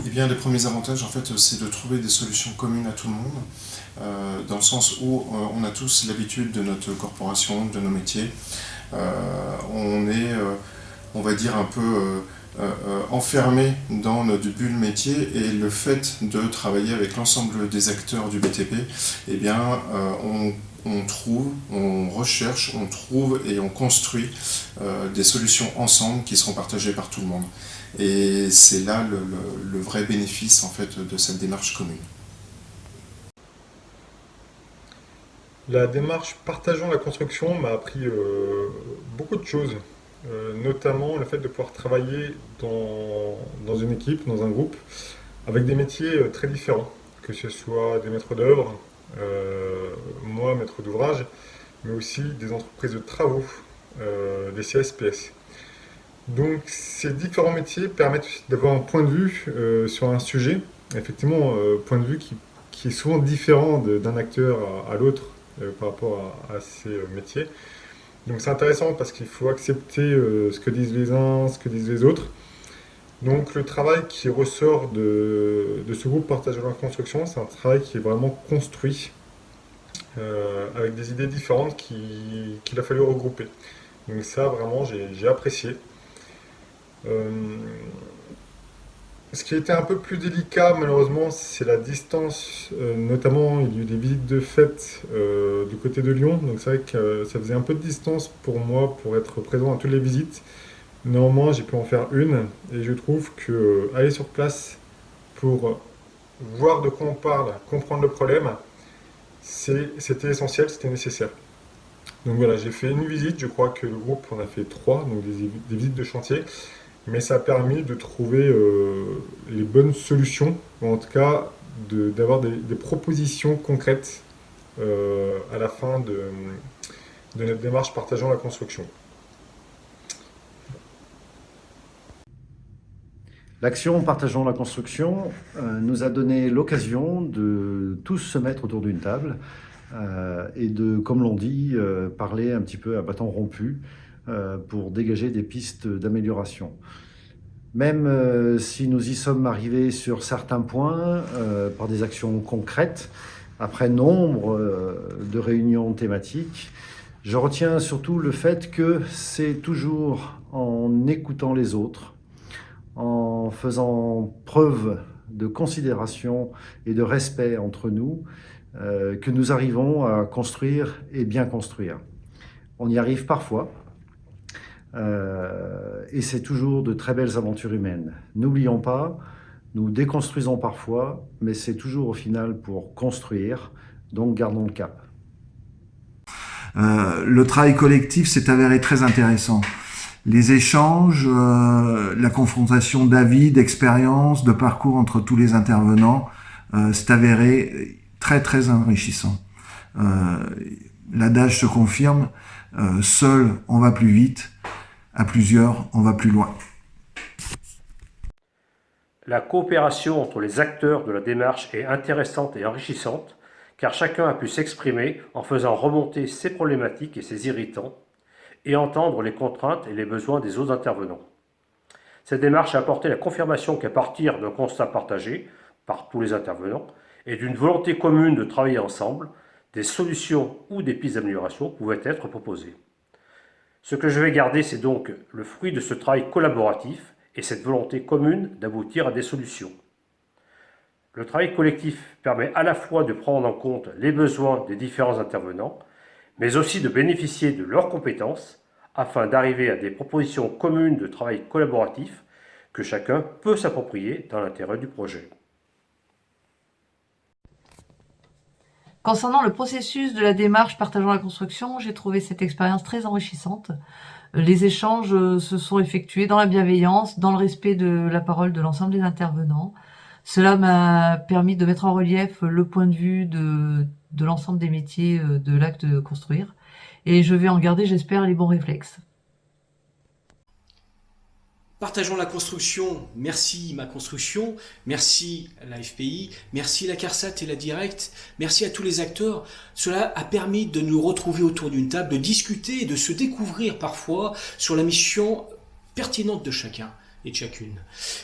Eh bien, les premiers avantages, en fait, c'est de trouver des solutions communes à tout le monde, dans le sens où on a tous l'habitude de notre corporation, de nos métiers. On est, on va dire, un peu enfermé dans notre bulle métier, et le fait de travailler avec l'ensemble des acteurs du BTP, eh bien, on trouve, on recherche, on trouve et on construit des solutions ensemble qui seront partagées par tout le monde. Et c'est là le vrai bénéfice en fait de cette démarche commune. La démarche partageant la construction m'a appris beaucoup de choses, notamment le fait de pouvoir travailler dans une équipe, dans un groupe, avec des métiers très différents, que ce soit des maîtres d'œuvre, moi maître d'ouvrage, mais aussi des entreprises de travaux, des CSPS. Donc ces différents métiers permettent aussi d'avoir un point de vue sur un sujet, effectivement, point de vue qui est souvent différent d'un acteur à l'autre par rapport à ces métiers. Donc c'est intéressant parce qu'il faut accepter ce que disent les uns, ce que disent les autres. Donc le travail qui ressort de ce groupe Partageant la construction, c'est un travail qui est vraiment construit avec des idées différentes qu'il a fallu regrouper. Donc ça vraiment j'ai apprécié. Euh, Ce qui a été un peu plus délicat, malheureusement, c'est la distance. Notamment, il y a eu des visites de fête du côté de Lyon. Donc, c'est vrai que ça faisait un peu de distance pour moi pour être présent à toutes les visites. Néanmoins, j'ai pu en faire une. Et je trouve que aller sur place pour voir de quoi on parle, comprendre le problème, c'était essentiel, c'était nécessaire. Donc voilà, j'ai fait une visite. Je crois que le groupe en a fait trois, donc des visites de chantier. Mais ça a permis de trouver les bonnes solutions, ou en tout cas d'avoir des propositions concrètes à la fin de notre démarche partageant la construction. L'action Partageons la construction nous a donné l'occasion de tous se mettre autour d'une table et de, comme l'on dit, parler un petit peu à bâton rompu pour dégager des pistes d'amélioration. Même si nous y sommes arrivés sur certains points par des actions concrètes, après nombre de réunions thématiques, je retiens surtout le fait que c'est toujours en écoutant les autres, en faisant preuve de considération et de respect entre nous, que nous arrivons à construire et bien construire. On y arrive parfois, et c'est toujours de très belles aventures humaines. N'oublions pas, nous déconstruisons parfois, mais c'est toujours au final pour construire, donc gardons le cap. Le travail collectif s'est avéré très intéressant. Les échanges, la confrontation d'avis, d'expériences, de parcours entre tous les intervenants s'est avéré très très enrichissant. L'adage se confirme, seul on va plus vite, à plusieurs on va plus loin. La coopération entre les acteurs de la démarche est intéressante et enrichissante, car chacun a pu s'exprimer en faisant remonter ses problématiques et ses irritants, et entendre les contraintes et les besoins des autres intervenants. Cette démarche a apporté la confirmation qu'à partir d'un constat partagé par tous les intervenants et d'une volonté commune de travailler ensemble, des solutions ou des pistes d'amélioration pouvaient être proposées. Ce que je vais garder, c'est donc le fruit de ce travail collaboratif et cette volonté commune d'aboutir à des solutions. Le travail collectif permet à la fois de prendre en compte les besoins des différents intervenants, mais aussi de bénéficier de leurs compétences afin d'arriver à des propositions communes de travail collaboratif que chacun peut s'approprier dans l'intérêt du projet. Concernant le processus de la démarche partageant la construction, j'ai trouvé cette expérience très enrichissante. Les échanges se sont effectués dans la bienveillance, dans le respect de la parole de l'ensemble des intervenants. Cela m'a permis de mettre en relief le point de vue de l'ensemble des métiers de l'acte de construire. Et je vais en garder, j'espère, les bons réflexes. Partageons la construction, merci ma construction, merci la FPI, merci la CARSAT et la Direct, merci à tous les acteurs. Cela a permis de nous retrouver autour d'une table, de discuter et de se découvrir parfois sur la mission pertinente de chacun. et de chacune.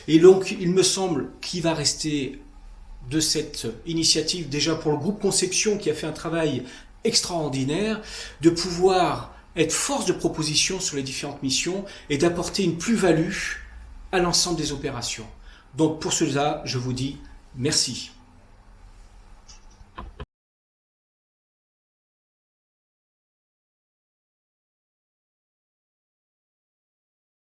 Et donc, il me semble qu'il va rester de cette initiative, déjà pour le groupe Conception qui a fait un travail extraordinaire, de pouvoir être force de proposition sur les différentes missions et d'apporter une plus-value à l'ensemble des opérations. Donc pour cela, je vous dis merci.